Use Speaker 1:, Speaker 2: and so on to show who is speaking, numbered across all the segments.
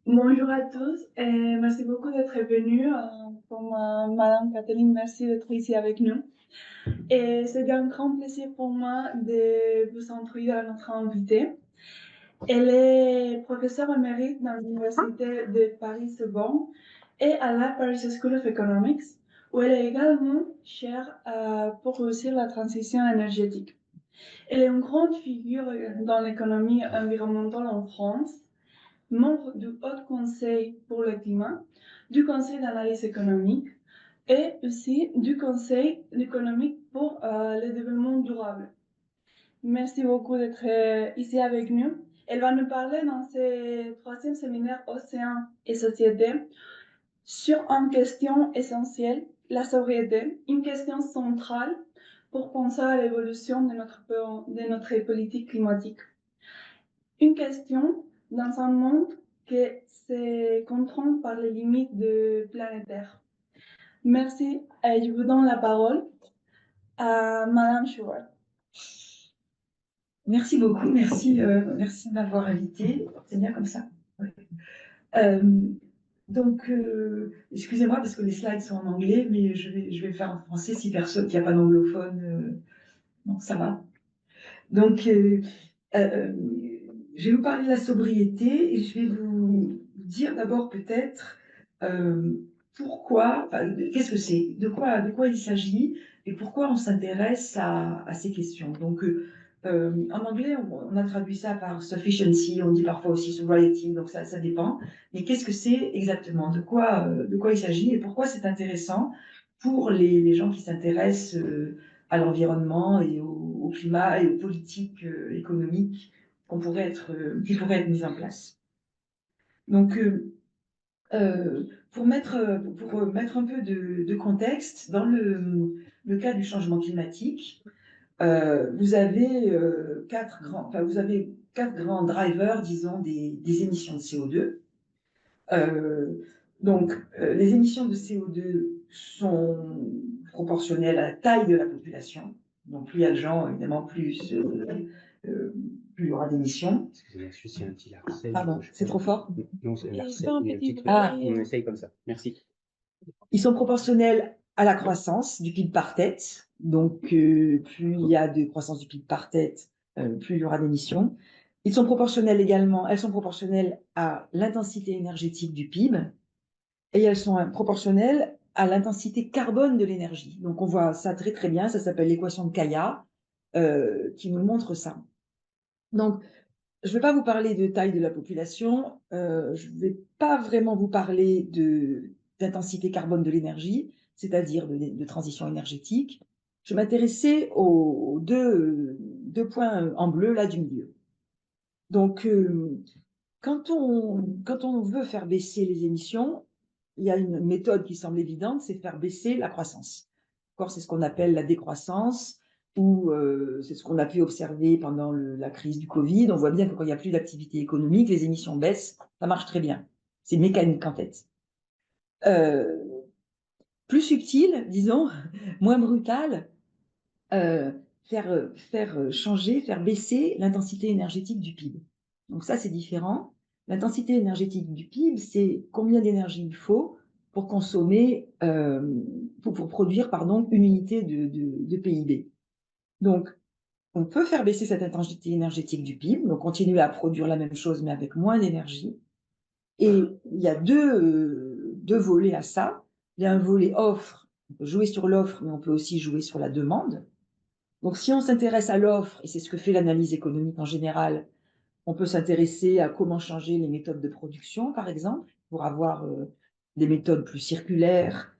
Speaker 1: Bonjour à tous et merci beaucoup d'être venus. Comme Madame Catherine, merci d'être ici avec nous. Et c'est un grand plaisir pour moi de vous introduire à notre invitée. Elle est professeure émérite dans l'Université de Paris-Sorbonne et à la Paris School of Economics, où elle est également chère pour réussir la transition énergétique. Elle est une grande figure dans l'économie environnementale en France, membre du Haut Conseil pour le climat, du Conseil d'analyse économique et aussi du Conseil économique pour le développement durable. Merci beaucoup d'être ici avec nous. Elle va nous parler dans ce troisième séminaire Océan et Société sur une question essentielle, la sobriété, une question centrale pour penser à l'évolution de notre politique climatique. Une question dans un monde qui se contraint par les limites de planétaire. Merci et je vous donne la parole à Madame Schubert.
Speaker 2: Merci beaucoup, merci de m'avoir invité. C'est bien comme ça. Ouais. Excusez-moi parce que les slides sont en anglais, mais je vais le faire en français si personne, il n'y a pas d'anglophone. Non, ça va. Donc, je vais vous parler de la sobriété et je vais vous dire d'abord peut-être pourquoi, qu'est-ce que c'est, de quoi il s'agit et pourquoi on s'intéresse à ces questions. Donc, en anglais, on a traduit ça par sufficiency, on dit parfois aussi sobriety, donc ça dépend. Mais qu'est-ce que c'est exactement? De quoi il s'agit et pourquoi c'est intéressant pour les gens qui s'intéressent à l'environnement et au climat et aux politiques économiques qui pourraient être mises en place. Donc, pour mettre un peu de contexte, dans le cas du changement climatique, vous avez quatre grands drivers, disons, des émissions de CO2. Les émissions de CO2 sont proportionnelles à la taille de la population. Donc, plus il y a de gens, évidemment, plus il y aura d'émissions.
Speaker 3: Excusez-moi, juste il y a un petit larcène.
Speaker 2: Pardon, c'est trop fort?
Speaker 3: Non, c'est un larcène.
Speaker 1: Un
Speaker 3: Il y a un
Speaker 1: petit
Speaker 3: petit truc.
Speaker 2: Ah.
Speaker 3: On essaye comme ça. Merci.
Speaker 2: Ils sont proportionnels à la croissance du PIB par tête. Donc, plus il y a de croissance du PIB par tête, plus il y aura d'émissions. Elles sont proportionnelles à l'intensité énergétique du PIB et elles sont proportionnelles à l'intensité carbone de l'énergie. Donc, on voit ça très, très bien. Ça s'appelle l'équation de Kaya qui nous montre ça. Donc, je ne vais pas vous parler de taille de la population. Je ne vais pas vraiment vous parler d'intensité carbone de l'énergie, c'est-à-dire de transition énergétique. Je vais m'intéresser aux deux points en bleu là du milieu. Donc, quand on veut faire baisser les émissions, il y a une méthode qui semble évidente, c'est faire baisser la croissance. C'est ce qu'on appelle la décroissance, ou c'est ce qu'on a pu observer pendant la crise du Covid. On voit bien que quand il n'y a plus d'activité économique, les émissions baissent, ça marche très bien. C'est mécanique en fait. Plus subtil, disons, moins brutal, faire baisser l'intensité énergétique du PIB. Donc ça, c'est différent. L'intensité énergétique du PIB, c'est combien d'énergie il faut pour consommer, pour produire, pardon, une unité de PIB. Donc, on peut faire baisser cette intensité énergétique du PIB, donc continuer à produire la même chose, mais avec moins d'énergie. Et il y a deux volets à ça. Il y a un volet offre. On peut jouer sur l'offre, mais on peut aussi jouer sur la demande. Donc, si on s'intéresse à l'offre, et c'est ce que fait l'analyse économique en général, on peut s'intéresser à comment changer les méthodes de production, par exemple, pour avoir des méthodes plus circulaires,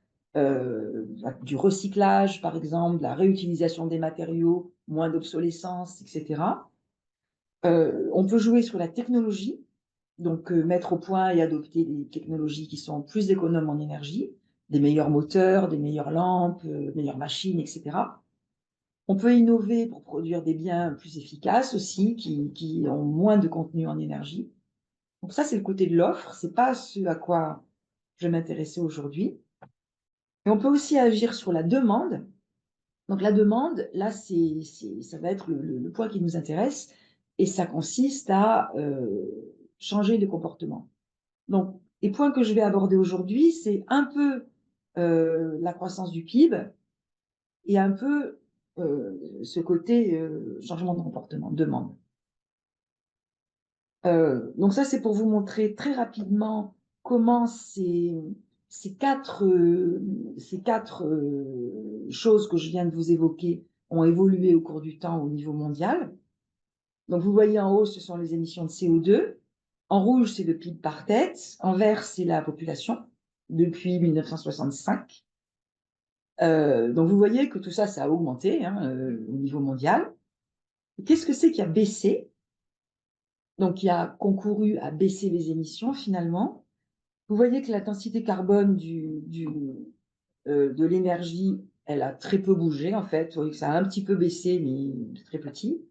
Speaker 2: du recyclage, par exemple, la réutilisation des matériaux, moins d'obsolescence, etc. On peut jouer sur la technologie, donc mettre au point et adopter des technologies qui sont plus économes en énergie, des meilleurs moteurs, des meilleures lampes, meilleures machines, etc. On peut innover pour produire des biens plus efficaces aussi, qui ont moins de contenu en énergie. Donc ça, c'est le côté de l'offre, c'est pas ce à quoi je vais m'intéresser aujourd'hui. Et on peut aussi agir sur la demande. Donc la demande, là, ça va être le point qui nous intéresse, et ça consiste à changer de comportement. Donc, les points que je vais aborder aujourd'hui, c'est un peu la croissance du PIB et un peu ce côté changement de comportement, demande. Donc ça, c'est pour vous montrer très rapidement comment ces quatre choses que je viens de vous évoquer ont évolué au cours du temps au niveau mondial. Donc vous voyez en haut, ce sont les émissions de CO2. En rouge, c'est le PIB par tête. En vert, c'est la population depuis 1965. Donc vous voyez que tout ça, ça a augmenté au niveau mondial. Qu'est-ce que c'est qui a baissé? Donc qui a concouru à baisser les émissions finalement. Vous voyez que l'intensité carbone de l'énergie, elle a très peu bougé en fait. Vous voyez que ça a un petit peu baissé, mais très petit.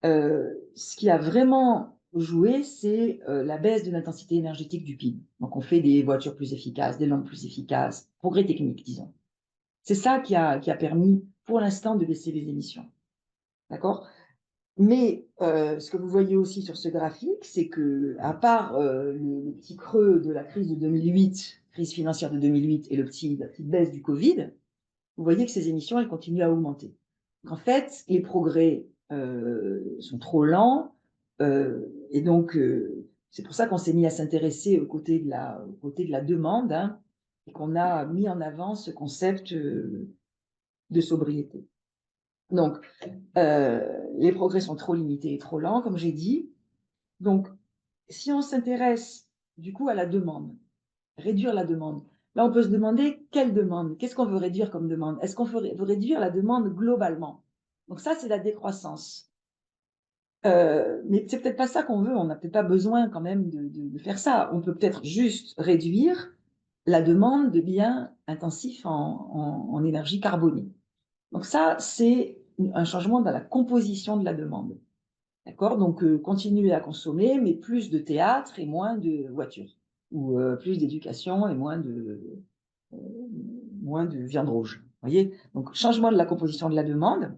Speaker 2: Ce qui a vraiment joué, c'est la baisse de l'intensité énergétique du PIB. Donc on fait des voitures plus efficaces, des lampes plus efficaces, progrès technique, disons. C'est ça qui a permis, pour l'instant, de baisser les émissions. D'accord? Mais ce que vous voyez aussi sur ce graphique, c'est que, à part le petit creux de la crise de 2008, crise financière de 2008 et la petite baisse du Covid, vous voyez que ces émissions, elles continuent à augmenter. Donc, en fait, les progrès sont trop lents, et donc c'est pour ça qu'on s'est mis à s'intéresser aux côtés de la demande, hein, et qu'on a mis en avant ce concept de sobriété. Donc, les progrès sont trop limités et trop lents, comme j'ai dit. Donc, si on s'intéresse du coup à la demande, réduire la demande, là on peut se demander quelle demande, qu'est-ce qu'on veut réduire comme demande? Est-ce qu'on veut réduire la demande globalement? Donc ça, c'est la décroissance. Mais c'est peut-être pas ça qu'on veut, on n'a peut-être pas besoin quand même de faire ça. On peut peut-être juste réduire la demande de biens intensifs en énergie carbonée. Donc ça, c'est un changement dans la composition de la demande. D'accord? Donc, continuer à consommer, mais plus de théâtre et moins de voitures. Ou plus d'éducation et moins de viande rouge. Vous voyez? Donc, changement de la composition de la demande.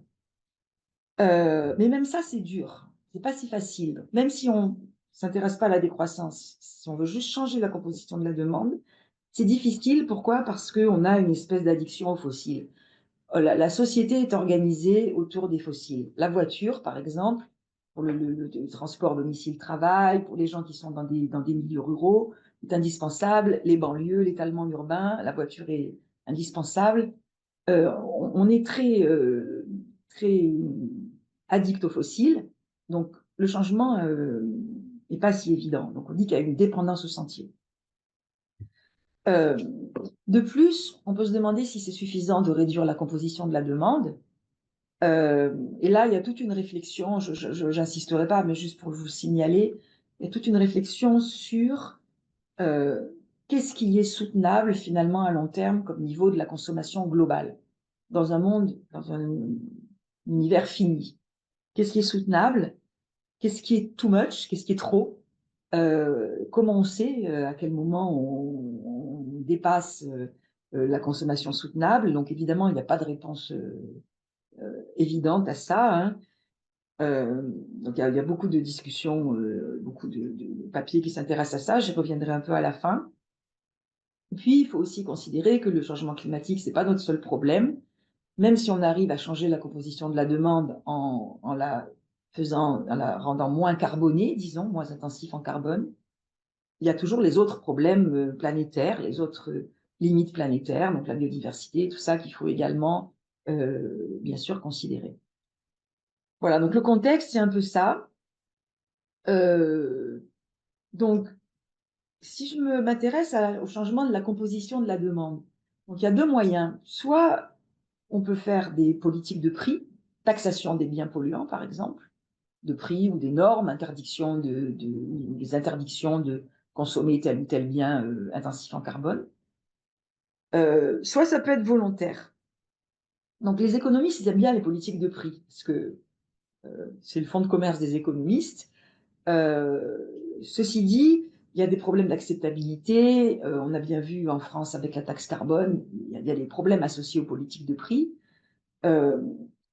Speaker 2: Mais même ça, c'est dur. C'est pas si facile. Même si on s'intéresse pas à la décroissance, si on veut juste changer la composition de la demande, c'est difficile. Pourquoi? Parce qu'on a une espèce d'addiction aux fossiles. La société est organisée autour des fossiles. La voiture, par exemple, pour le transport domicile-travail, pour les gens qui sont dans des milieux ruraux, est indispensable. Les banlieues, l'étalement urbain, la voiture est indispensable. On est très addict aux fossiles, donc le changement n'est pas si évident. Donc on dit qu'il y a une dépendance au sentier. De plus, on peut se demander si c'est suffisant de réduire la composition de la demande. Et là, il y a toute une réflexion, je n'insisterai pas, mais juste pour vous signaler, il y a toute une réflexion sur qu'est-ce qui est soutenable finalement à long terme comme niveau de la consommation globale dans un monde, dans un univers fini. Qu'est-ce qui est soutenable? Qu'est-ce qui est too much? Qu'est-ce qui est trop? Comment on sait à quel moment on dépasse la consommation soutenable? Donc évidemment, il n'y a pas de réponse évidente à ça, hein. Donc il y a beaucoup de discussions, beaucoup de papiers qui s'intéressent à ça. J'y reviendrai un peu à la fin. Et puis, il faut aussi considérer que le changement climatique, c'est pas notre seul problème. Même si on arrive à changer la composition de la demande en la rendant moins carbonée, disons, moins intensif en carbone, il y a toujours les autres problèmes planétaires, les autres limites planétaires, donc la biodiversité, tout ça qu'il faut également, bien sûr, considérer. Voilà, donc le contexte, c'est un peu ça. Donc, si je m'intéresse au changement de la composition de la demande, donc il y a deux moyens. Soit on peut faire des politiques de prix, taxation des biens polluants, par exemple, de prix ou des normes, des interdictions de consommer tel ou tel bien intensif en carbone. Soit ça peut être volontaire. Donc les économistes, ils aiment bien les politiques de prix, parce que c'est le fonds de commerce des économistes. Ceci dit, il y a des problèmes d'acceptabilité. On a bien vu en France avec la taxe carbone, il y a des problèmes associés aux politiques de prix.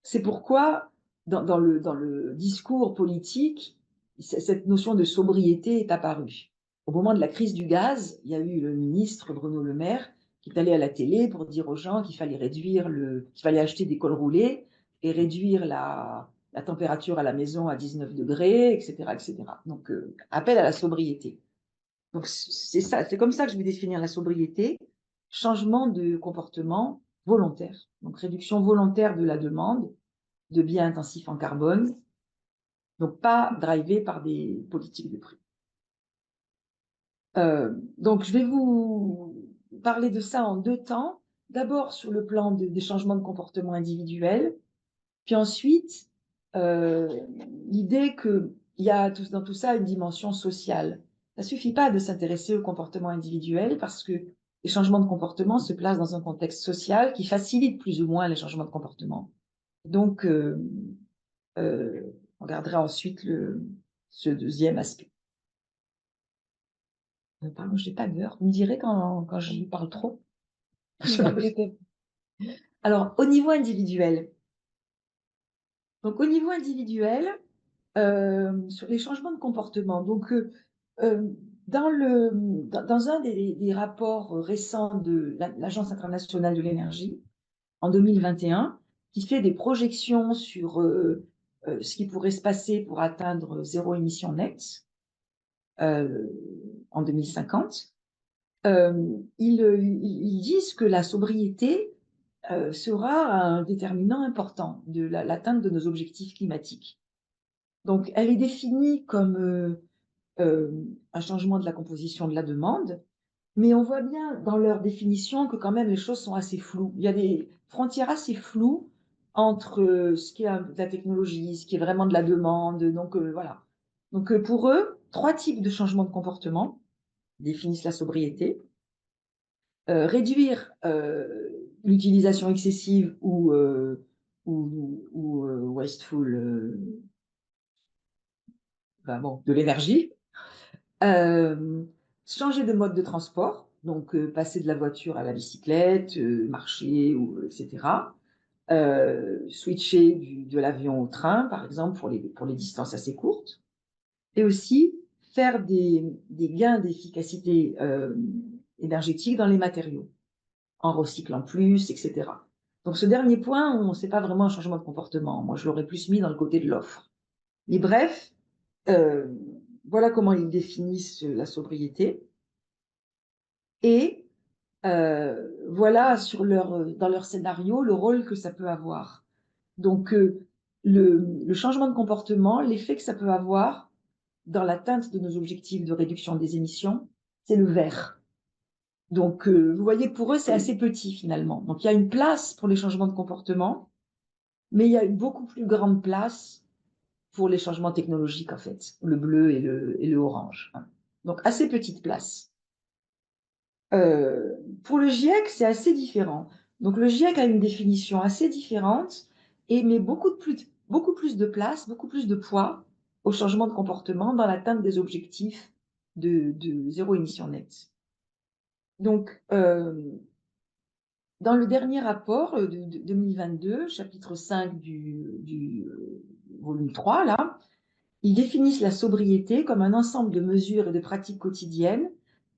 Speaker 2: C'est pourquoi, dans le discours politique, cette notion de sobriété est apparue. au moment de la crise du gaz, il y a eu le ministre Bruno Le Maire qui est allé à la télé pour dire aux gens qu'il fallait qu'il fallait acheter des cols roulés et réduire la température à la maison à 19 degrés, etc., etc. Donc, appel à la sobriété. Donc, c'est comme ça que je vais définir la sobriété. Changement de comportement volontaire. Donc, réduction volontaire de la demande de biens intensifs en carbone. Donc, pas drivé par des politiques de prix. Donc, je vais vous parler de ça en 2 temps. D'abord sur le plan des changements de comportement individuels, puis ensuite l'idée qu'il y a dans tout ça une dimension sociale. Ça ne suffit pas de s'intéresser au comportement individuel parce que les changements de comportement se placent dans un contexte social qui facilite plus ou moins les changements de comportement. Donc, on regardera ensuite ce deuxième aspect. Pardon, je n'ai pas d'heure. Vous me direz quand je parle trop. Alors, au niveau individuel. Donc, au niveau individuel, sur les changements de comportement. Donc, dans un des rapports récents de l'Agence internationale de l'énergie, en 2021, qui fait des projections sur ce qui pourrait se passer pour atteindre zéro émission nette en 2050, ils disent que la sobriété sera un déterminant important de l'atteinte de nos objectifs climatiques. Donc, elle est définie comme un changement de la composition de la demande, mais on voit bien dans leur définition que quand même les choses sont assez floues. Il y a des frontières assez floues entre ce qui est de la technologie, ce qui est vraiment de la demande. Donc, voilà. Donc, pour eux, 3 types de changements de comportement définissent la sobriété. Réduire l'utilisation excessive ou wasteful de l'énergie. Changer de mode de transport, donc passer de la voiture à la bicyclette, marcher, etc. Switcher de l'avion au train, par exemple, pour les distances assez courtes. Et aussi faire des gains d'efficacité énergétique dans les matériaux, en recyclant plus, etc. Donc ce dernier point, ce n'est pas vraiment un changement de comportement. Moi, je l'aurais plus mis dans le côté de l'offre. Mais bref, voilà comment ils définissent la sobriété. Et voilà dans leur scénario le rôle que ça peut avoir. Donc le changement de comportement, l'effet que ça peut avoir dans l'atteinte de nos objectifs de réduction des émissions, c'est le vert. Donc vous voyez, pour eux, c'est assez petit finalement. Donc il y a une place pour les changements de comportement, mais il y a une beaucoup plus grande place pour les changements technologiques en fait, le bleu et le orange. Donc assez petite place. Pour le GIEC, c'est assez différent. Donc le GIEC a une définition assez différente et met beaucoup plus de place, beaucoup plus de poids au changement de comportement dans l'atteinte des objectifs de zéro émission nette. Donc, dans le dernier rapport de 2022, chapitre 5 du volume 3, là, ils définissent la sobriété comme un ensemble de mesures et de pratiques quotidiennes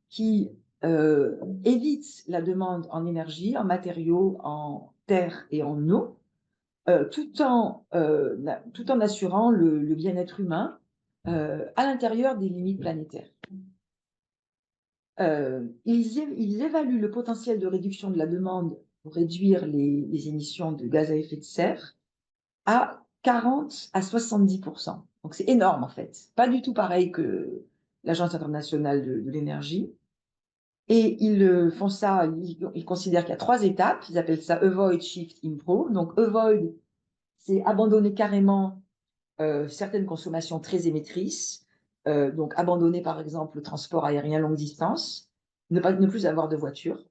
Speaker 2: qui évitent la demande en énergie, en matériaux, en terre et en eau, tout en assurant le bien-être humain à l'intérieur des limites planétaires. Ils évaluent le potentiel de réduction de la demande pour réduire les émissions de gaz à effet de serre à 40 à 70%. Donc c'est énorme en fait. Pas du tout pareil que l'Agence internationale de l'énergie. Et ils font ça, ils considèrent qu'il y a 3 étapes. Ils appellent ça Avoid, Shift, Improve. Donc Avoid, c'est abandonner carrément certaines consommations très émettrices. Donc abandonner par exemple le transport aérien longue distance, ne plus avoir de voiture.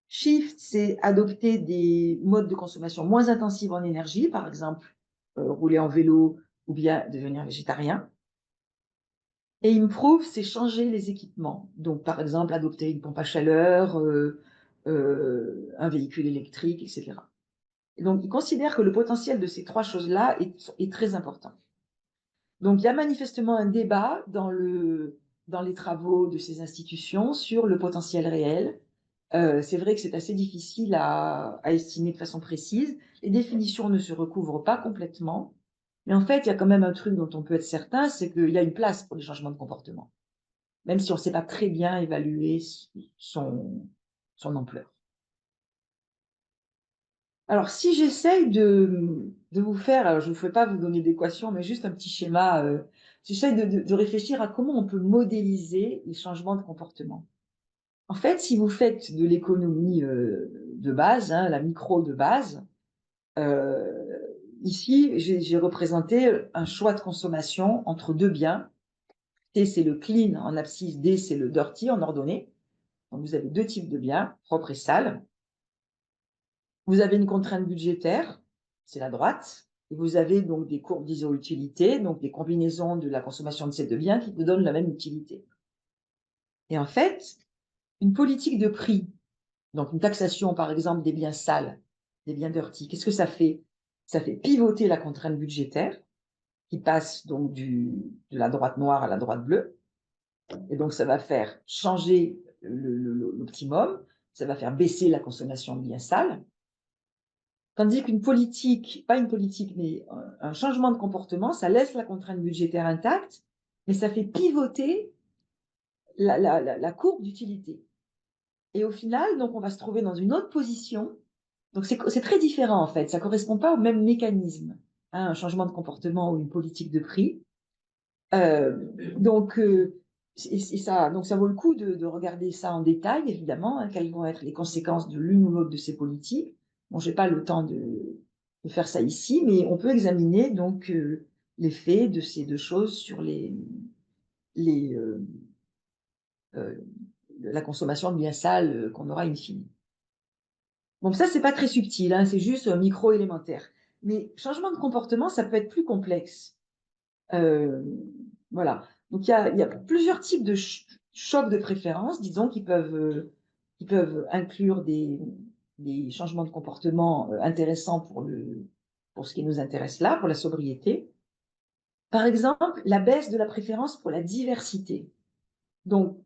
Speaker 2: Shift, c'est adopter des modes de consommation moins intensifs en énergie, par exemple rouler en vélo ou bien devenir végétarien. Et Improve, c'est changer les équipements. Donc, par exemple, adopter une pompe à chaleur, un véhicule électrique, etc. Et donc, ils considèrent que le potentiel de ces 3 choses-là est très important. Donc, il y a manifestement un débat dans le dans les travaux de ces institutions sur le potentiel réel. C'est vrai que c'est assez difficile à estimer de façon précise. Les définitions ne se recouvrent pas complètement. Mais en fait, il y a quand même un truc dont on peut être certain, c'est qu'il y a une place pour les changements de comportement, même si on ne sait pas très bien évaluer son ampleur. Alors, si j'essaye de vous faire, alors je ne vais pas vous donner d'équation, mais juste un petit schéma, j'essaye de réfléchir à comment on peut modéliser les changements de comportement. En fait, si vous faites de l'économie de base, hein, la micro de base, ici, j'ai représenté un choix de consommation entre deux biens. T, c'est le clean en abscisse, D, c'est le dirty en ordonnée. Donc, vous avez deux types de biens, propres et sales. Vous avez une contrainte budgétaire, c'est la droite. Et vous avez donc des courbes d'iso-utilité, donc des combinaisons de la consommation de ces deux biens qui vous donnent la même utilité. Et en fait, une politique de prix, donc une taxation par exemple des biens sales, des biens dirty, qu'est-ce que ça fait? Ça fait pivoter la contrainte budgétaire qui passe donc de la droite noire à la droite bleue. Et donc ça va faire changer l'optimum, ça va faire baisser la consommation de biens sales. Tandis qu'une politique, pas une politique, mais un changement de comportement, ça laisse la contrainte budgétaire intacte, mais ça fait pivoter la courbe d'utilité. Et au final, donc, on va se trouver dans une autre position. Donc, c'est très différent, en fait. Ça ne correspond pas au même mécanisme, hein, un changement de comportement ou une politique de prix. Donc, ça vaut le coup de regarder ça en détail, évidemment, hein, quelles vont être les conséquences de l'une ou l'autre de ces politiques. Bon, je n'ai pas le temps de faire ça ici, mais on peut examiner donc l'effet de ces deux choses sur les, la consommation de biens sales qu'on aura in fine. Bon, ça, c'est pas très subtil, hein, c'est juste micro-élémentaire. Mais changement de comportement, ça peut être plus complexe. Voilà. Donc, il y a plusieurs types de chocs de préférence, disons, qui peuvent inclure des changements de comportement intéressants pour ce qui nous intéresse là, pour la sobriété. Par exemple, la baisse de la préférence pour la diversité. Donc,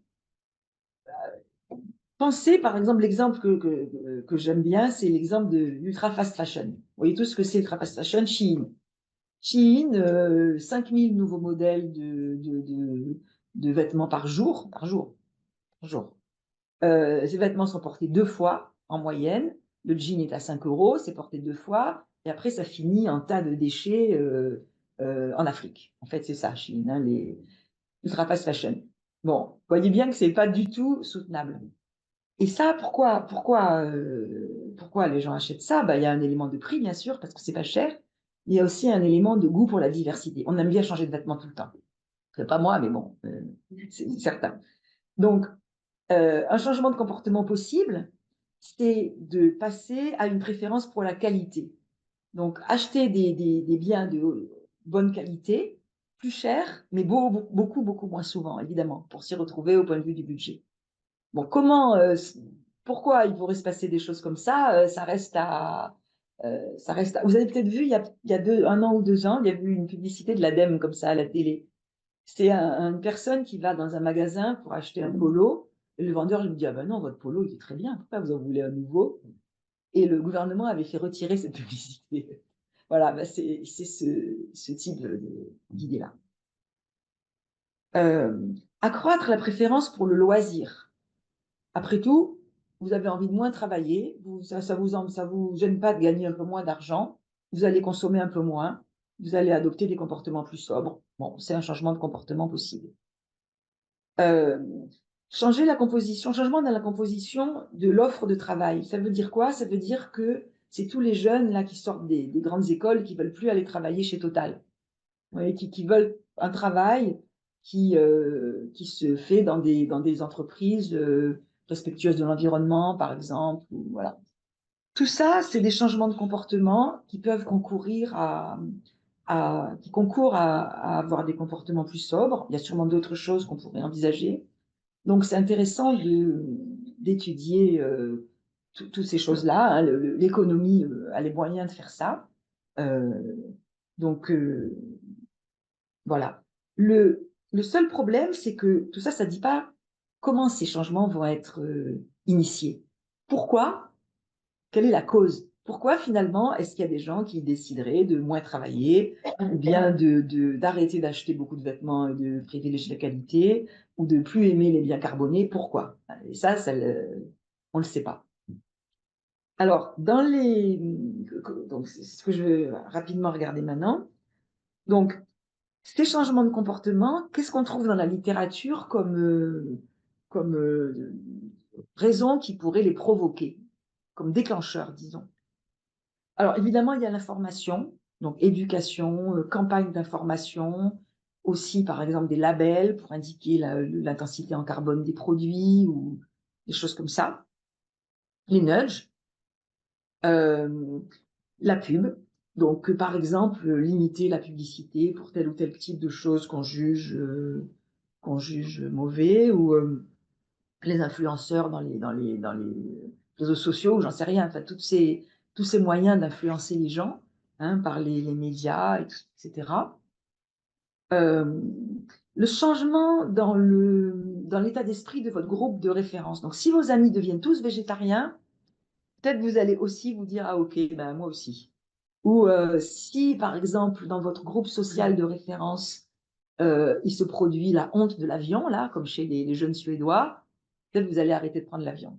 Speaker 2: pensez, par exemple, l'exemple que j'aime bien, c'est l'exemple de l'ultra fast fashion. Vous voyez tout ce que c'est ultra fast fashion, Shein. Shein, 5000 nouveaux modèles de vêtements par jour. Ces vêtements sont portés 2 fois en moyenne. Le jean est à 5 euros, c'est porté 2 fois. Et après, ça finit en tas de déchets en Afrique. En fait, c'est ça, Shein, hein, les ultra fast fashion. Bon, vous voyez bien que c'est pas du tout soutenable. Et ça, pourquoi les gens achètent ça? Ben, il y a un élément de prix, bien sûr, parce que c'est pas cher. Il y a aussi un élément de goût pour la diversité. On aime bien changer de vêtements tout le temps. C'est pas moi, mais bon, c'est certain. Donc, un changement de comportement possible, c'est de passer à une préférence pour la qualité. Donc, acheter des biens de bonne qualité, plus cher, mais beaucoup, beaucoup moins souvent, évidemment, pour s'y retrouver au point de vue du budget. Bon, pourquoi il pourrait se passer des choses comme ça? Ça reste à. Vous avez peut-être vu, il y a un an ou 2 ans, il y a eu une publicité de l'ADEME comme ça à la télé. C'est une personne qui va dans un magasin pour acheter un polo. Et le vendeur lui dit, ah ben non, votre polo, il est très bien. Pourquoi vous en voulez un nouveau? Et le gouvernement avait fait retirer cette publicité. Voilà, ben c'est ce type d'idée-là. Accroître la préférence pour le loisir. Après tout, vous avez envie de moins travailler, ça vous gêne pas de gagner un peu moins d'argent, vous allez consommer un peu moins, vous allez adopter des comportements plus sobres. Bon, c'est un changement de comportement possible. Changement dans la composition de l'offre de travail. Ça veut dire quoi? Ça veut dire que c'est tous les jeunes là qui sortent des grandes écoles qui veulent plus aller travailler chez Total. Vous voyez, qui veulent un travail qui se fait dans des entreprises respectueuses de l'environnement, par exemple. Voilà. Tout ça, c'est des changements de comportement qui peuvent concourir qui concourent à avoir des comportements plus sobres. Il y a sûrement d'autres choses qu'on pourrait envisager. Donc, c'est intéressant d'étudier toutes ces choses-là, hein. L'économie a les moyens de faire ça. Donc, voilà. le seul problème, c'est que tout ça, ça ne dit pas comment ces changements vont être initiés. Pourquoi? Quelle est la cause? Pourquoi finalement est-ce qu'il y a des gens qui décideraient de moins travailler ou bien d'arrêter d'acheter beaucoup de vêtements et de privilégier la qualité ou de plus aimer les biens carbonés? Pourquoi? Et ça on ne le sait pas. Alors, donc c'est ce que je veux rapidement regarder maintenant. Donc, ces changements de comportement, qu'est-ce qu'on trouve dans la littérature comme raison qui pourrait les provoquer, comme déclencheur, disons? Alors, évidemment, il y a l'information, donc éducation, campagne d'information, aussi, par exemple, des labels pour indiquer l'intensité en carbone des produits ou des choses comme ça. Les nudges, la pub, donc, par exemple, limiter la publicité pour tel ou tel type de choses qu'on juge mauvais, ou les influenceurs dans les réseaux sociaux, ou j'en sais rien, enfin, tous ces moyens d'influencer les gens, hein, par les médias, etc. Le changement dans l'état d'esprit de votre groupe de référence. Donc, si vos amis deviennent tous végétariens, peut-être vous allez aussi vous dire, ah ok, ben moi aussi. Ou si, par exemple, dans votre groupe social de référence, il se produit la honte de l'avion, là, comme chez les jeunes Suédois, peut-être vous allez arrêter de prendre l'avion.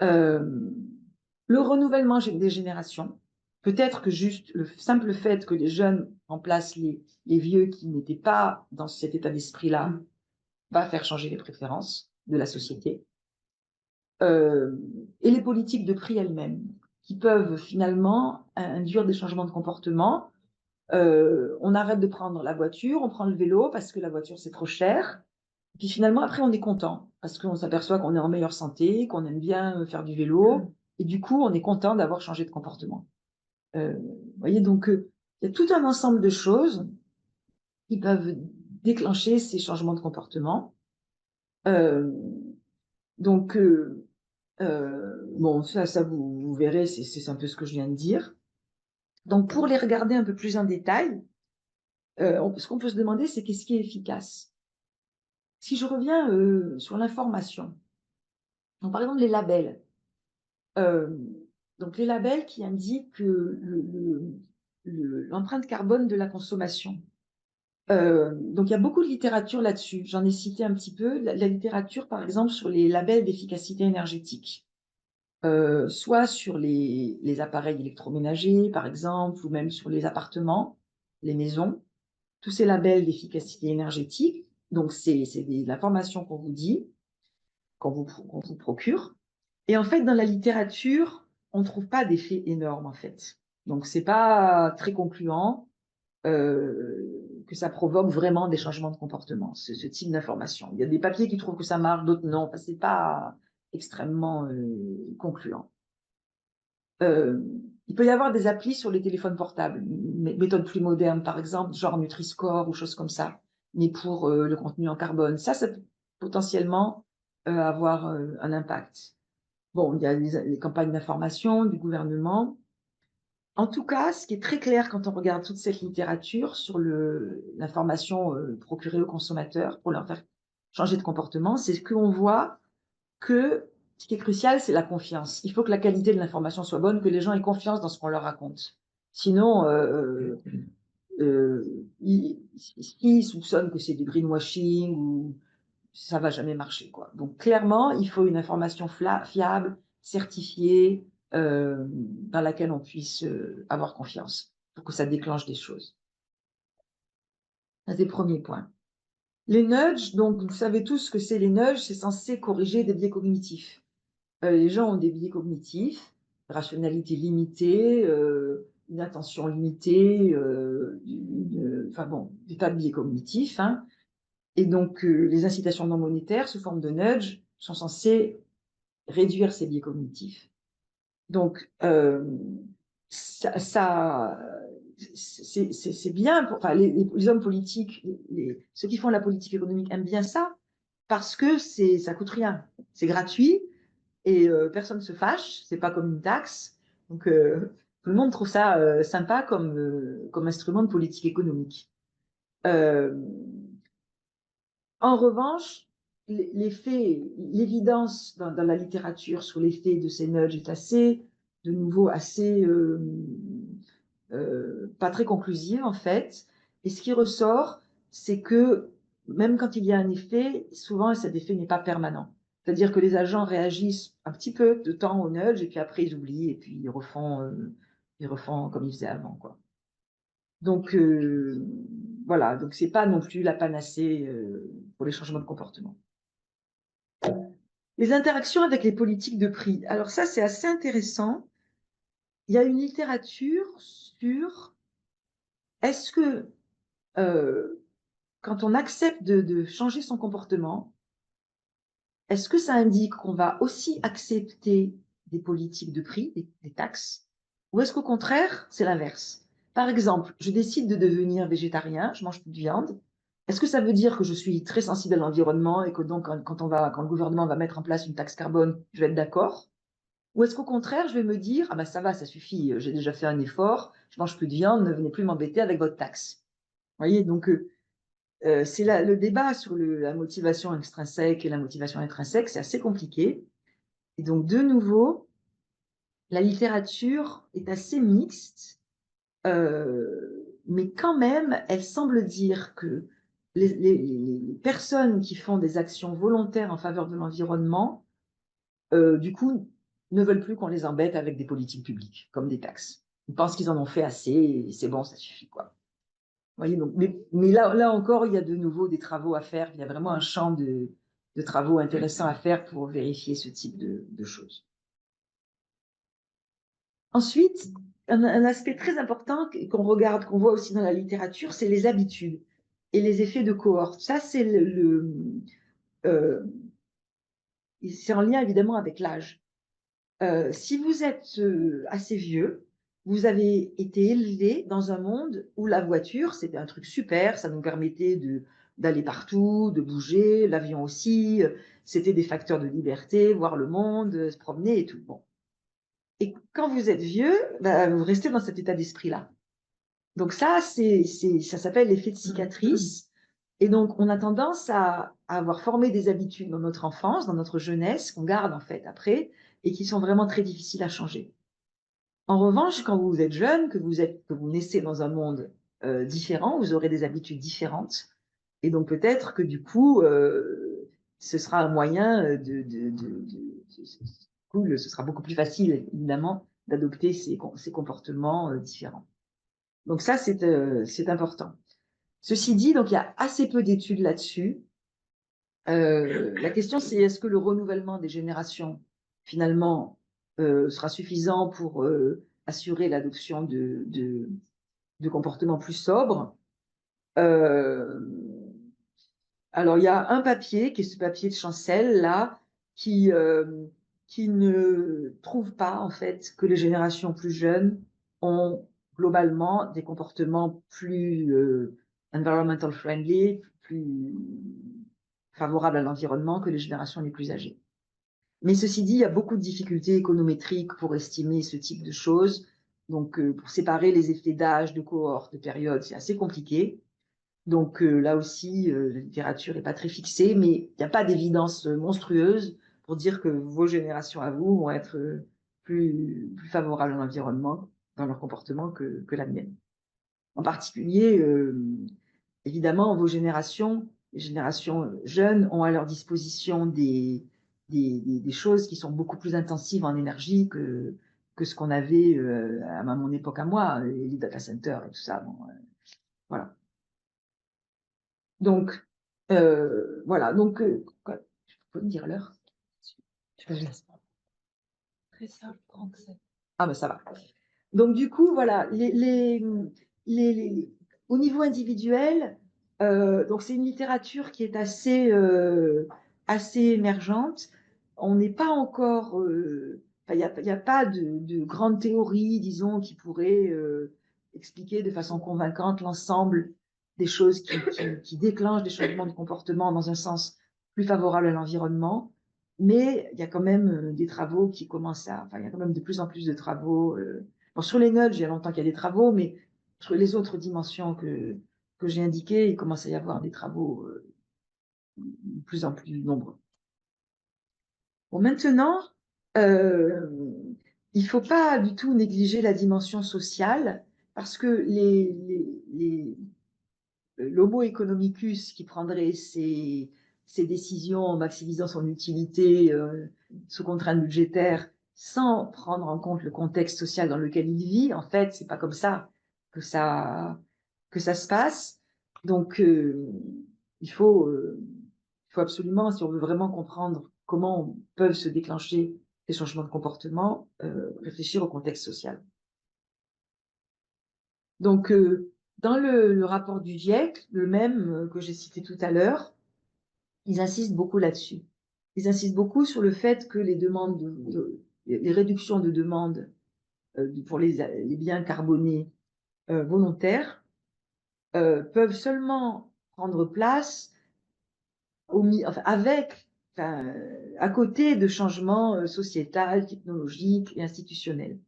Speaker 2: Le renouvellement des générations. Peut-être que juste le simple fait que les jeunes remplacent les vieux qui n'étaient pas dans cet état d'esprit-là va faire changer les préférences de la société. Et les politiques de prix elles-mêmes, qui peuvent finalement induire des changements de comportement. On arrête de prendre la voiture, on prend le vélo parce que la voiture c'est trop cher. Puis finalement, après, on est content parce qu'on s'aperçoit qu'on est en meilleure santé, qu'on aime bien faire du vélo. Et du coup, on est content d'avoir changé de comportement. Vous voyez, donc, il y a tout un ensemble de choses qui peuvent déclencher ces changements de comportement. Euh, donc, bon, ça vous verrez, c'est un peu ce que je viens de dire. Donc, pour les regarder un peu plus en détail, ce qu'on peut se demander, c'est qu'est-ce qui est efficace? Si je reviens sur l'information, donc par exemple les labels. Donc les labels qui indiquent l'empreinte carbone de la consommation. Donc il y a beaucoup de littérature là-dessus. J'en ai cité un petit peu. La littérature, par exemple, sur les labels d'efficacité énergétique. Soit sur les appareils électroménagers, par exemple, ou même sur les appartements, les maisons. Tous ces labels d'efficacité énergétique. Donc c'est de l'information qu'on vous dit, qu'on vous procure. Et en fait, dans la littérature, on ne trouve pas d'effet énorme, en fait. Donc, c'est pas très concluant que ça provoque vraiment des changements de comportement, ce type d'information. Il y a des papiers qui trouvent que ça marche, d'autres non. Enfin, c'est pas extrêmement concluant. Il peut y avoir des applis sur les téléphones portables, méthodes plus modernes, par exemple, genre Nutri-Score ou choses comme ça, mais pour le contenu en carbone. Ça peut potentiellement avoir un impact. Bon, il y a les campagnes d'information du gouvernement. En tout cas, ce qui est très clair quand on regarde toute cette littérature sur l'information procurée aux consommateurs pour leur faire changer de comportement, c'est qu'on voit que ce qui est crucial, c'est la confiance. Il faut que la qualité de l'information soit bonne, que les gens aient confiance dans ce qu'on leur raconte. Sinon, s'ils soupçonnent que c'est du greenwashing, ou ça va jamais marcher, quoi. Donc clairement, il faut une information fiable, certifiée, dans laquelle on puisse avoir confiance pour que ça déclenche des choses. C'est des premiers points. Les nudges, donc vous savez tous ce que c'est les nudges, c'est censé corriger des biais cognitifs. Les gens ont des biais cognitifs, rationalité limitée, une attention limitée, enfin bon, des tas de biais cognitifs, hein. Et donc, les incitations non monétaires sous forme de nudge sont censées réduire ces biais cognitifs. Donc, c'est bien, enfin, les hommes politiques, ceux qui font la politique économique aiment bien ça, parce que ça coûte rien, c'est gratuit, et personne ne se fâche, c'est pas comme une taxe. Donc, tout le monde trouve ça sympa comme instrument de politique économique. En revanche, l'évidence dans la littérature sur l'effet de ces nudges est assez, de nouveau, assez pas très conclusive en fait. Et ce qui ressort, c'est que même quand il y a un effet, souvent cet effet n'est pas permanent. C'est-à-dire que les agents réagissent un petit peu de temps au nudge et puis après ils oublient et puis ils refont comme ils faisaient avant, quoi. Donc voilà, donc c'est pas non plus la panacée pour les changements de comportement. Les interactions avec les politiques de prix. Alors ça, c'est assez intéressant. Il y a une littérature sur est-ce que quand on accepte de changer son comportement, est-ce que ça indique qu'on va aussi accepter des politiques de prix, des taxes, ou est-ce qu'au contraire, c'est l'inverse? Par exemple, je décide de devenir végétarien, je mange plus de viande. Est-ce que ça veut dire que je suis très sensible à l'environnement et que donc quand le gouvernement va mettre en place une taxe carbone, je vais être d'accord? Ou est-ce qu'au contraire, je vais me dire, ah ben ça va, ça suffit, j'ai déjà fait un effort, je mange plus de viande, ne venez plus m'embêter avec votre taxe. Vous voyez, donc c'est le débat sur la motivation extrinsèque et la motivation intrinsèque, c'est assez compliqué. Et donc, de nouveau, la littérature est assez mixte, mais quand même, elle semble dire que les personnes qui font des actions volontaires en faveur de l'environnement, du coup, ne veulent plus qu'on les embête avec des politiques publiques, comme des taxes. Ils pensent qu'ils en ont fait assez et c'est bon, ça suffit, quoi. Voyez, donc, mais là encore, il y a de nouveau des travaux à faire. Il y a vraiment un champ de travaux intéressants à faire pour vérifier ce type de choses. Ensuite, un aspect très important qu'on regarde, qu'on voit aussi dans la littérature, c'est les habitudes et les effets de cohorte. Ça, c'est c'est en lien évidemment avec l'âge. Si vous êtes assez vieux, vous avez été élevé dans un monde où la voiture, c'était un truc super, ça nous permettait d'aller partout, de bouger, l'avion aussi, c'était des facteurs de liberté, voir le monde, se promener et tout. Bon. Et quand vous êtes vieux, bah, vous restez dans cet état d'esprit-là. Donc ça, ça s'appelle l'effet de cicatrice. Et donc, on a tendance à avoir formé des habitudes dans notre enfance, dans notre jeunesse, qu'on garde en fait après, et qui sont vraiment très difficiles à changer. En revanche, quand vous êtes jeune, que vous naissez dans un monde différent, vous aurez des habitudes différentes. Et donc peut-être que du coup, ce sera un moyen cool, ce sera beaucoup plus facile, évidemment, d'adopter ces comportements différents. Donc ça, c'est important. Ceci dit, donc il y a assez peu d'études là-dessus. La question, c'est est-ce que le renouvellement des générations, finalement, sera suffisant pour assurer l'adoption de comportements plus sobres. Alors, il y a un papier, qui est ce papier de Chancel, là, qui ne trouve pas, en fait, que les générations plus jeunes ont globalement des comportements plus environmental friendly, plus favorables à l'environnement que les générations les plus âgées. Mais ceci dit, il y a beaucoup de difficultés économétriques pour estimer ce type de choses. Donc, pour séparer les effets d'âge, de cohorte, de période, c'est assez compliqué. Donc, là aussi, la littérature n'est pas très fixée, mais il n'y a pas d'évidence monstrueuse pour dire que vos générations à vous vont être plus favorables à l'environnement dans leur comportement que la mienne. En particulier, évidemment, vos générations, les générations jeunes, ont à leur disposition des choses qui sont beaucoup plus intensives en énergie que ce qu'on avait à mon époque à moi, les data centers et tout ça. Bon, voilà. Donc, voilà. Donc, je peux me dire l'heure? Je laisse.
Speaker 1: 13h37.
Speaker 2: Ah, ben ça va. Donc, du coup, voilà. Au niveau individuel, donc c'est une littérature qui est assez émergente. On n'est pas encore, il n'y a pas de grande théorie, disons, qui pourrait expliquer de façon convaincante l'ensemble des choses qui déclenchent des changements de comportement dans un sens plus favorable à l'environnement. Mais il y a quand même des travaux qui commencent il y a quand même de plus en plus de travaux. Bon, sur les nudges, il y a longtemps qu'il y a des travaux, mais sur les autres dimensions que que j'ai indiquées, il commence à y avoir des travaux de plus en plus nombreux. Bon, maintenant, il ne faut pas du tout négliger la dimension sociale, parce que l'homo economicus qui prendrait ses décisions en maximisant son utilité sous contrainte budgétaire sans prendre en compte le contexte social dans lequel il vit, en fait, c'est pas comme ça que ça se passe. Donc, il faut absolument, si on veut vraiment comprendre comment peuvent se déclencher les changements de comportement, réfléchir au contexte social. Donc, dans le rapport du GIEC, le même que j'ai cité tout à l'heure, ils insistent beaucoup là-dessus. Ils insistent beaucoup sur le fait que les réductions de demandes pour les biens carbonés volontaires peuvent seulement prendre place à côté de changements sociétals, technologiques et institutionnels.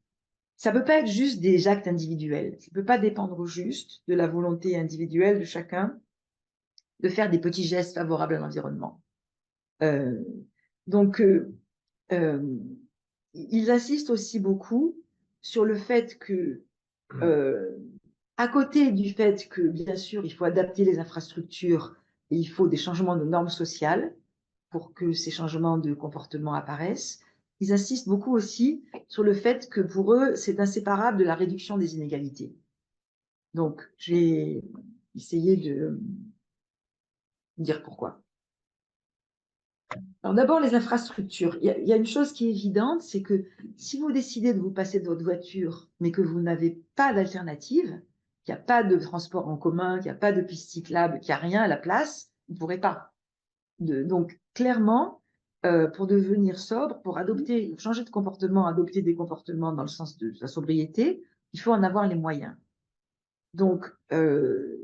Speaker 2: Ça ne peut pas être juste des actes individuels. Ça ne peut pas dépendre juste de la volonté individuelle de chacun de faire des petits gestes favorables à l'environnement. Donc, ils insistent aussi beaucoup sur le fait que, à côté du fait que, bien sûr, il faut adapter les infrastructures et il faut des changements de normes sociales pour que ces changements de comportement apparaissent, ils insistent beaucoup aussi sur le fait que pour eux, c'est inséparable de la réduction des inégalités. Donc, j'ai essayé de dire pourquoi. Alors d'abord, les infrastructures. Il y a une chose qui est évidente, c'est que si vous décidez de vous passer de votre voiture, mais que vous n'avez pas d'alternative, qu'il n'y a pas de transport en commun, qu'il n'y a pas de piste cyclable, qu'il n'y a rien à la place, vous ne pourrez pas. Donc, clairement, pour devenir sobre, pour changer de comportement, adopter des comportements dans le sens de la sobriété, il faut en avoir les moyens. Donc,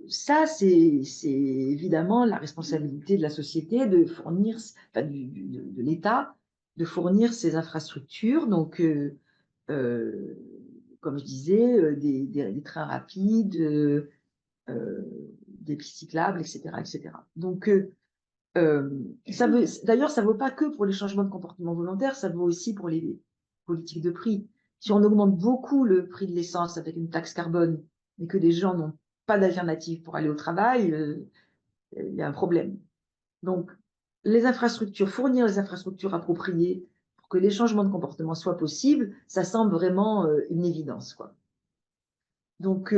Speaker 2: ça, c'est évidemment la responsabilité de la société de fournir, enfin, de l'État, de fournir ces infrastructures. Donc, comme je disais, des trains rapides, des pistes cyclables, etc., etc. Donc, d'ailleurs, ça ne vaut pas que pour les changements de comportement volontaire, ça vaut aussi pour les politiques de prix. Si on augmente beaucoup le prix de l'essence avec une taxe carbone, mais que les gens n'ont pas d'alternative pour aller au travail, il y a un problème. Donc, fournir les infrastructures appropriées pour que les changements de comportement soient possibles, ça semble vraiment une évidence, quoi. Donc,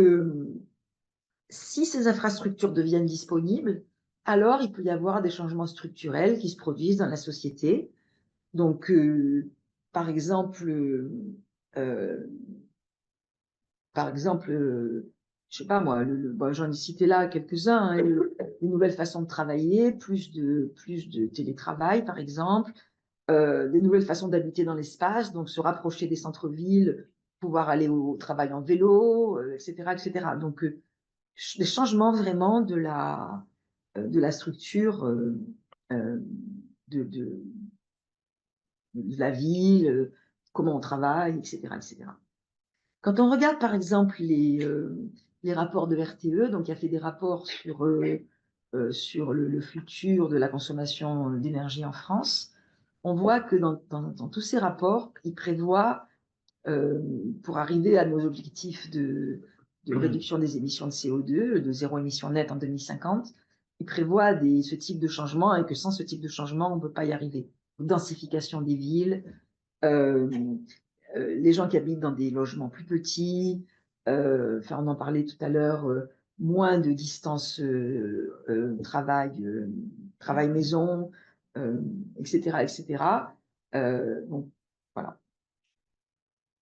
Speaker 2: si ces infrastructures deviennent disponibles, alors il peut y avoir des changements structurels qui se produisent dans la société. Donc, par exemple, je sais pas moi, j'en ai cité là quelques-uns, hein, les nouvelles façons de travailler, plus de télétravail, par exemple, des nouvelles façons d'habiter dans l'espace, donc se rapprocher des centres-villes, pouvoir aller au travail en vélo, etc., etc. Donc, des changements vraiment de la structure de la ville, comment on travaille, etc., etc. Quand on regarde par exemple les rapports de RTE, donc il a fait des rapports sur le futur de la consommation d'énergie en France, on voit que dans tous ces rapports, ils prévoient, pour arriver à nos objectifs de réduction des émissions de CO2, de zéro émission nette en 2050, ils prévoient ce type de changement et que sans ce type de changement, on ne peut pas y arriver. Densification des villes, les gens qui habitent dans des logements plus petits, on en parlait tout à l'heure, moins de distance travail-maison, etc., etc. Donc, voilà.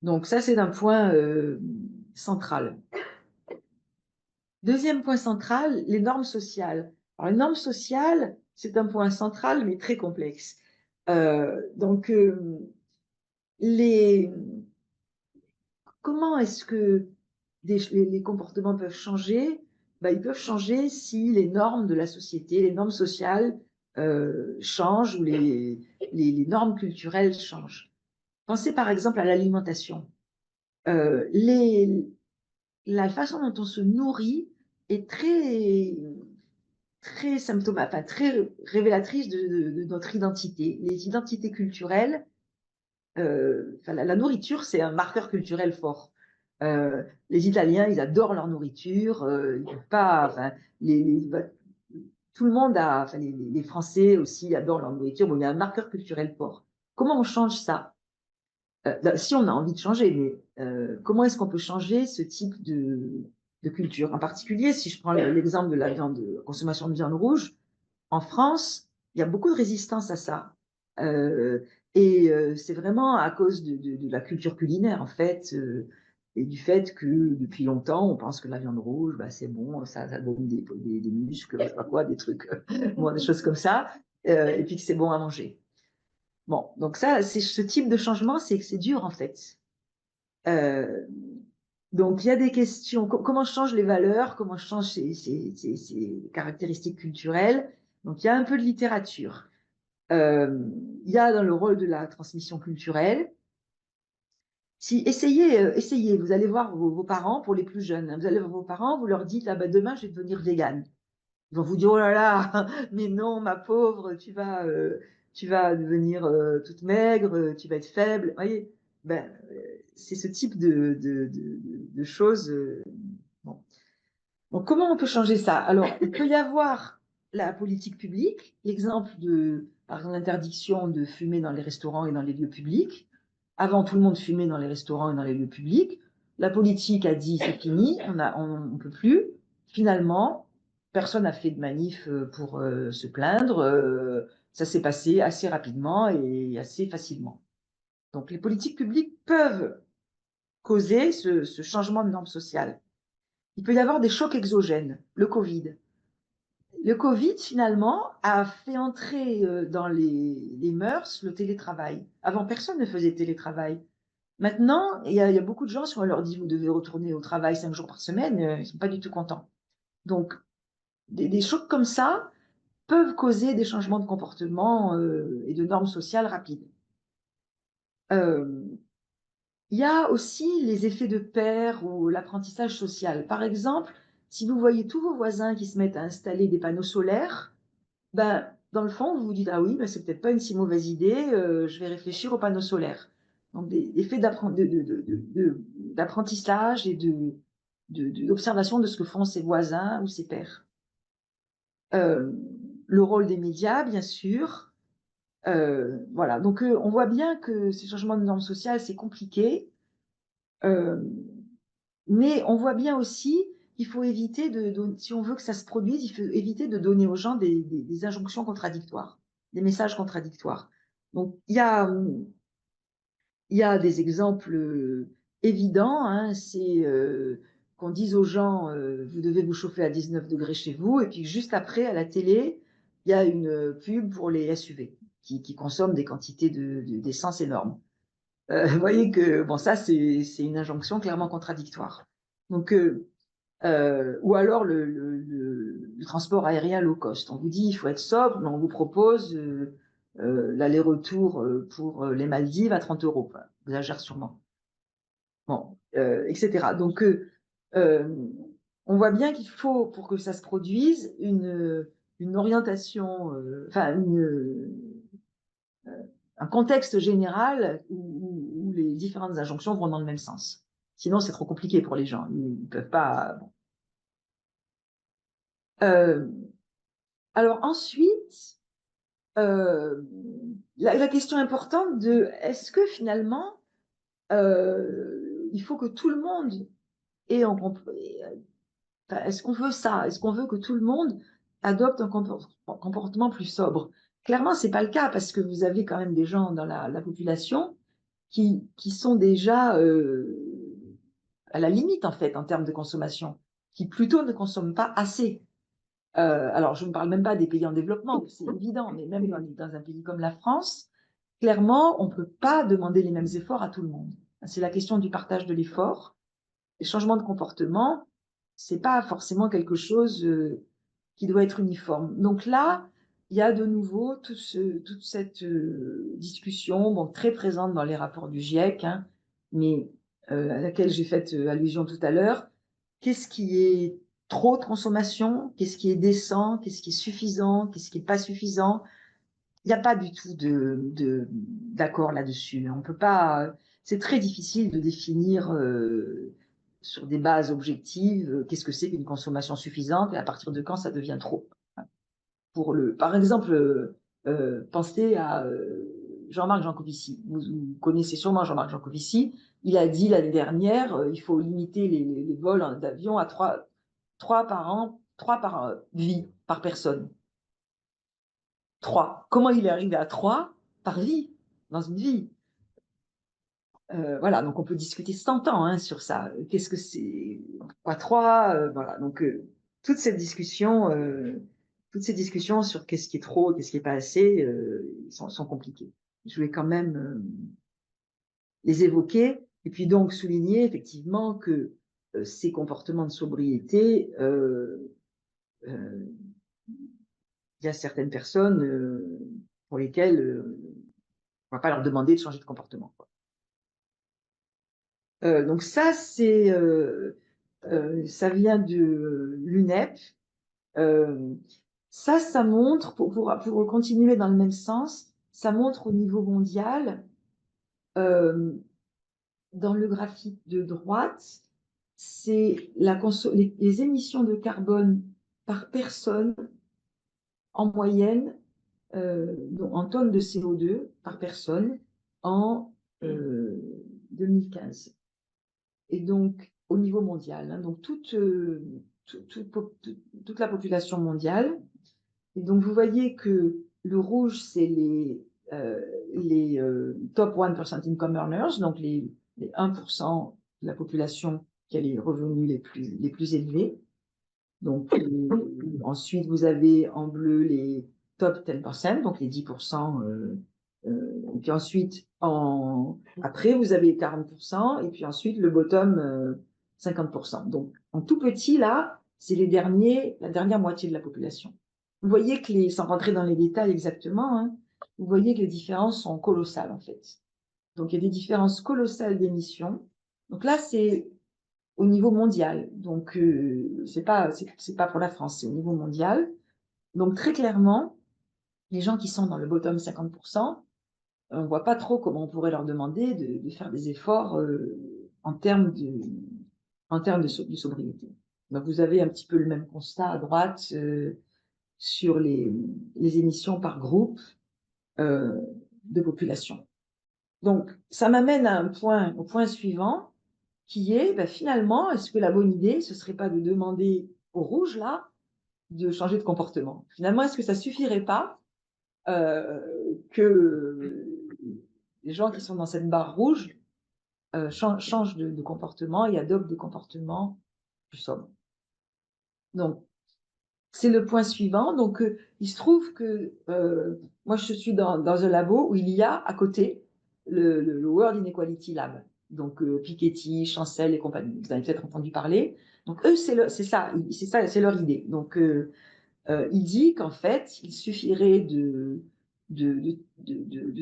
Speaker 2: Donc, ça, c'est un point central. Deuxième point central, les normes sociales. Alors, les normes sociales, c'est un point central, mais très complexe. Donc, comment est-ce que les comportements peuvent changer? Ils peuvent changer si les normes de la société, les normes sociales changent ou les normes culturelles changent. Pensez par exemple à l'alimentation. La façon dont on se nourrit est très symptomatique, enfin, très révélatrice de notre identité. Les identités culturelles, enfin, la nourriture, c'est un marqueur culturel fort. Les Italiens, ils adorent leur nourriture. Ils peuvent pas, enfin, tout le monde a, enfin, les Français aussi adorent leur nourriture. Bon, il y a un marqueur culturel fort. Comment on change ça? Si on a envie de changer, mais comment est-ce qu'on peut changer ce type de culture? En particulier, si je prends l'exemple de la consommation de viande rouge, en France, il y a beaucoup de résistance à ça. Euh, c'est vraiment à cause de la culture culinaire, en fait, et du fait que depuis longtemps, on pense que la viande rouge, bah, c'est bon, ça donne des muscles, je sais pas quoi, des trucs, bon, des choses comme ça, et puis que c'est bon à manger. Bon, donc ça, c'est ce type de changement, c'est que c'est dur, en fait. Euh, donc, il y a des questions. Comment changent les valeurs? Comment changent ces caractéristiques culturelles? Donc, il y a un peu de littérature. Il y a dans le rôle de la transmission culturelle. Si essayez, vous allez voir vos parents pour les plus jeunes. Vous allez voir vos parents, vous leur dites ah ben demain je vais devenir végane. Ils vont vous dire oh là là, mais non ma pauvre, tu vas devenir toute maigre, tu vas être faible. Vous voyez, ben c'est ce type de choses. Bon. Donc, comment on peut changer ça? Alors, il peut y avoir la politique publique, l'exemple par exemple, l'interdiction de fumer dans les restaurants et dans les lieux publics. Avant, tout le monde fumait dans les restaurants et dans les lieux publics. La politique a dit c'est fini, on peut plus. Finalement, personne n'a fait de manif pour se plaindre. Ça s'est passé assez rapidement et assez facilement. Donc, les politiques publiques peuvent causer ce changement de norme sociale. Il peut y avoir des chocs exogènes. Le Covid. Le Covid, finalement, a fait entrer dans les mœurs le télétravail. Avant, personne ne faisait télétravail. Maintenant, il y a beaucoup de gens, si on leur dit vous devez retourner au travail 5 jours par semaine, ils ne sont pas du tout contents. Donc, des chocs comme ça peuvent causer des changements de comportement et de normes sociales rapides. Il y a aussi les effets de pair ou l'apprentissage social. Par exemple, si vous voyez tous vos voisins qui se mettent à installer des panneaux solaires, ben, dans le fond, vous vous dites, ah oui, ben, c'est peut-être pas une si mauvaise idée, je vais réfléchir aux panneaux solaires. Donc, des effets d'apprentissage et d'observation de ce que font ses voisins ou ses pairs. Le rôle des médias, bien sûr. Voilà, donc on voit bien que ces changements de normes sociales, c'est compliqué. Mais on voit bien aussi qu'il faut éviter si on veut que ça se produise, il faut éviter de donner aux gens des injonctions contradictoires, des messages contradictoires. Donc, il y a des exemples évidents, hein, c'est qu'on dise aux gens, vous devez vous chauffer à 19 degrés chez vous, et puis juste après, à la télé, il y a une pub pour les SUV qui consomment des quantités d'essence énormes. Vous voyez que bon, ça, c'est une injonction clairement contradictoire. Donc, ou alors le transport aérien low cost. On vous dit il faut être sobre, mais on vous propose l'aller-retour pour les Maldives à 30 euros. Enfin, j'exagère sûrement. Bon, etc. Donc, on voit bien qu'il faut, pour que ça se produise, une orientation, enfin, un contexte général où les différentes injonctions vont dans le même sens. Sinon, c'est trop compliqué pour les gens. Ils ne peuvent pas. Bon. Alors ensuite, la question importante de est-ce que finalement, il faut que tout le monde ait est-ce qu'on veut ça? Est-ce qu'on veut que tout le monde adopte un comportement plus sobre? Clairement, c'est pas le cas parce que vous avez quand même des gens dans la population qui sont déjà à la limite en fait en termes de consommation, qui plutôt ne consomment pas assez. Alors, je ne parle même pas des pays en développement, c'est évident, mais même dans un pays comme la France, clairement, on ne peut pas demander les mêmes efforts à tout le monde. C'est la question du partage de l'effort. Les changements de comportement, c'est pas forcément quelque chose qui doit être uniforme. Donc là, il y a de nouveau toute cette discussion, bon, très présente dans les rapports du GIEC, hein, mais à laquelle j'ai fait allusion tout à l'heure. Qu'est-ce qui est trop de consommation, qu'est-ce qui est décent, qu'est-ce qui est suffisant, qu'est-ce qui est pas suffisant. Il n'y a pas du tout d'accord là-dessus. On peut pas. C'est très difficile de définir sur des bases objectives qu'est-ce que c'est qu'une consommation suffisante et à partir de quand ça devient trop. Par exemple, pensez à Jean-Marc Jancovici. Vous connaissez sûrement Jean-Marc Jancovici. Il a dit l'année dernière, il faut limiter les vols d'avion à trois par an, 3 par vie, par personne. 3. Comment il est arrivé à 3 par vie, dans une vie? Voilà, donc on peut discuter 100 ans hein, sur ça. Qu'est-ce que c'est? Pourquoi 3? Voilà, donc toutes ces discussions sur qu'est-ce qui est trop, qu'est-ce qui est pas assez, sont compliquées. Je voulais quand même les évoquer et puis donc souligner effectivement que ces comportements de sobriété, il y a certaines personnes pour lesquelles on va pas leur demander de changer de comportement, quoi. Donc ça, ça vient de l'UNEP. Ça montre, pour continuer dans le même sens, ça montre au niveau mondial, dans le graphique de droite, c'est les émissions de carbone par personne en moyenne, en tonnes de CO2 par personne en 2015. Et donc, au niveau mondial, hein, donc toute la population mondiale. Et donc, vous voyez que le rouge, c'est les top 1% income earners, donc les 1% de la population qui a les revenus les plus élevés. Donc, ensuite, vous avez en bleu les top 10%, donc les 10%. Et puis ensuite, après, vous avez 40%, et puis ensuite, le bottom, 50%. Donc, en tout petit, là, c'est la dernière moitié de la population. Vous voyez que sans rentrer dans les détails exactement, hein, vous voyez que les différences sont colossales, en fait. Donc, il y a des différences colossales d'émissions. Donc là, c'est au niveau mondial. Donc, c'est pas pour la France, c'est au niveau mondial. Donc, très clairement, les gens qui sont dans le bottom 50%, on voit pas trop comment on pourrait leur demander de faire des efforts en termes de sobriété. Donc, vous avez un petit peu le même constat à droite sur les émissions par groupe de population. Donc, ça m'amène au point suivant, qui est, finalement, est-ce que la bonne idée, ce serait pas de demander au rouge, là, de changer de comportement? Finalement, est-ce que ça suffirait pas que les gens qui sont dans cette barre rouge changent de comportement et adoptent des comportements plus sobres? Donc, c'est le point suivant. Donc, il se trouve que moi, je suis dans un labo où il y a à côté le World Inequality Lab. Donc, Piketty, Chancel et compagnie. Vous avez peut-être entendu parler. Donc, eux, c'est ça, c'est leur idée. Donc, il dit qu'en fait, il suffirait de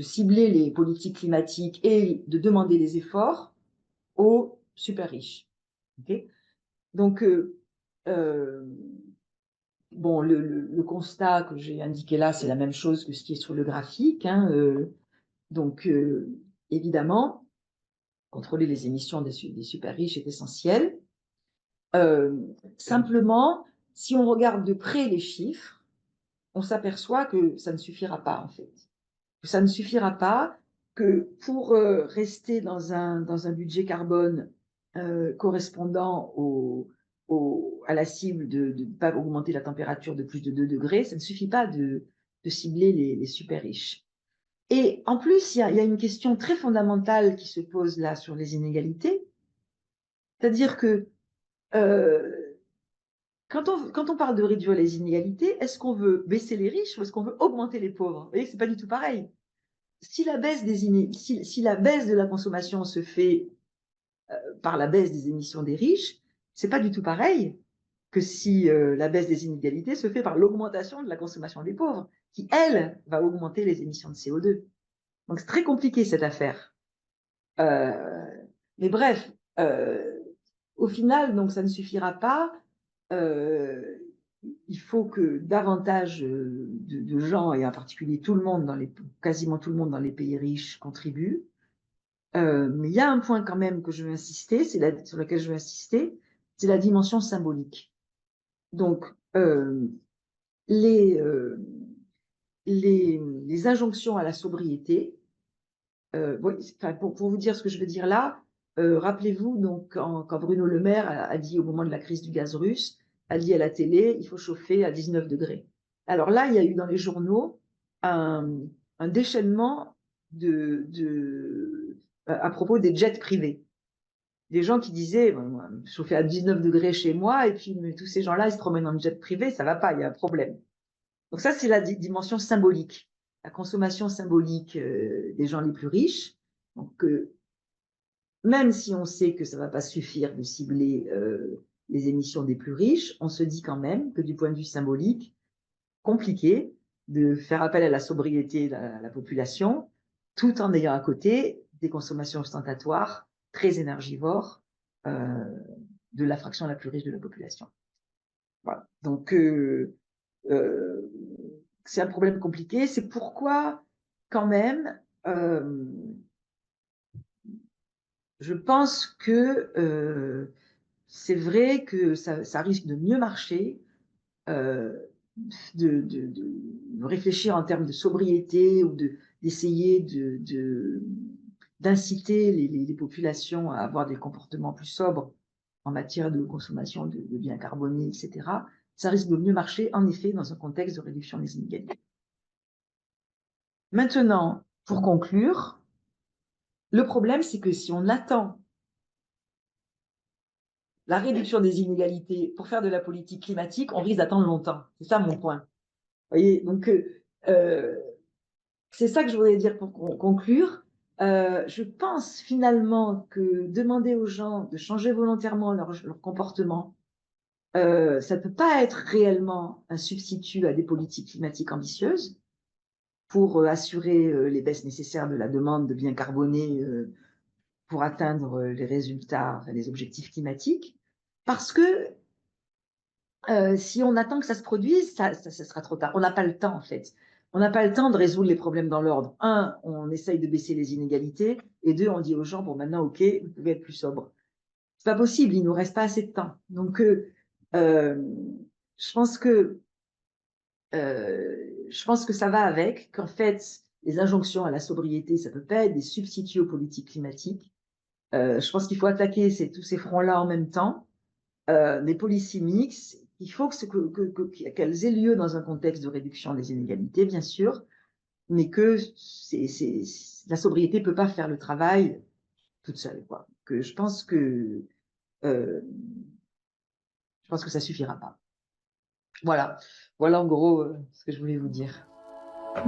Speaker 2: cibler les politiques climatiques et de demander des efforts aux super riches. Okay. Donc, bon, le constat que j'ai indiqué là, c'est la même chose que ce qui est sur le graphique. Hein, donc, évidemment, contrôler les émissions des super riches est essentiel. Simplement, si on regarde de près les chiffres, on s'aperçoit que ça ne suffira pas, en fait. Ça ne suffira pas, que pour rester dans un budget carbone correspondant à la cible de ne pas augmenter la température de plus de 2 degrés, ça ne suffit pas de cibler les super riches. Et en plus, il y a une question très fondamentale qui se pose là sur les inégalités, c'est-à-dire que quand on parle de réduire les inégalités, est-ce qu'on veut baisser les riches ou est-ce qu'on veut augmenter les pauvres? Vous voyez, c'est pas du tout pareil. Si la baisse de la consommation se fait par la baisse des émissions des riches, c'est pas du tout pareil que si la baisse des inégalités se fait par l'augmentation de la consommation des pauvres, qui, elle, va augmenter les émissions de CO2. Donc, c'est très compliqué, cette affaire. Mais bref, au final, donc, ça ne suffira pas. il faut que davantage de gens, et en particulier tout le monde, quasiment tout le monde dans les pays riches, contribuent. Mais il y a un point quand même que je veux insister, sur lequel je veux insister, c'est la dimension symbolique. Donc, les injonctions à la sobriété, pour vous dire ce que je veux dire là, rappelez-vous, donc, quand Bruno Le Maire a dit au moment de la crise du gaz russe, a dit à la télé, il faut chauffer à 19 degrés. Alors là, il y a eu dans les journaux un déchaînement à propos des jets privés. Des gens qui disaient, chauffer à 19 degrés chez moi, et puis tous ces gens-là, ils se promènent en jet privé, ça va pas, il y a un problème. Donc ça, c'est la dimension symbolique, la consommation symbolique des gens les plus riches. Donc, même si on sait que ça ne va pas suffire de cibler les émissions des plus riches, on se dit quand même que du point de vue symbolique, compliqué de faire appel à la sobriété de la population, tout en ayant à côté des consommations ostentatoires très énergivores de la fraction la plus riche de la population. Voilà. Donc, c'est un problème compliqué. C'est pourquoi, quand même, je pense que c'est vrai que ça risque de mieux marcher, de réfléchir en termes de sobriété ou d'essayer d'inciter les populations à avoir des comportements plus sobres en matière de consommation de biens carbonés, etc. Ça risque de mieux marcher, en effet, dans un contexte de réduction des inégalités. Maintenant, pour conclure, le problème, c'est que si on attend la réduction des inégalités pour faire de la politique climatique, on risque d'attendre longtemps. C'est ça mon point. Vous voyez, donc c'est ça que je voulais dire pour conclure. Je pense finalement que demander aux gens de changer volontairement leur comportement, ça ne peut pas être réellement un substitut à des politiques climatiques ambitieuses pour assurer les baisses nécessaires de la demande de biens carbonés pour atteindre les résultats, enfin, les objectifs climatiques, parce que si on attend que ça se produise, ça sera trop tard. On n'a pas le temps, en fait. On n'a pas le temps de résoudre les problèmes dans l'ordre. Un, on essaye de baisser les inégalités, et deux, on dit aux gens, bon, maintenant, OK, vous pouvez être plus sobre. C'est pas possible, il nous reste pas assez de temps. Donc, je pense que ça va avec, qu'en fait, les injonctions à la sobriété, ça peut pas être des substituts aux politiques climatiques. Je pense qu'il faut attaquer tous ces fronts-là en même temps. Des policies mixtes, il faut qu'elles aient lieu dans un contexte de réduction des inégalités, bien sûr, mais que la sobriété ne peut pas faire le travail toute seule, quoi. Que je pense que ça suffira pas. Voilà en gros ce que je voulais vous dire.
Speaker 1: Merci.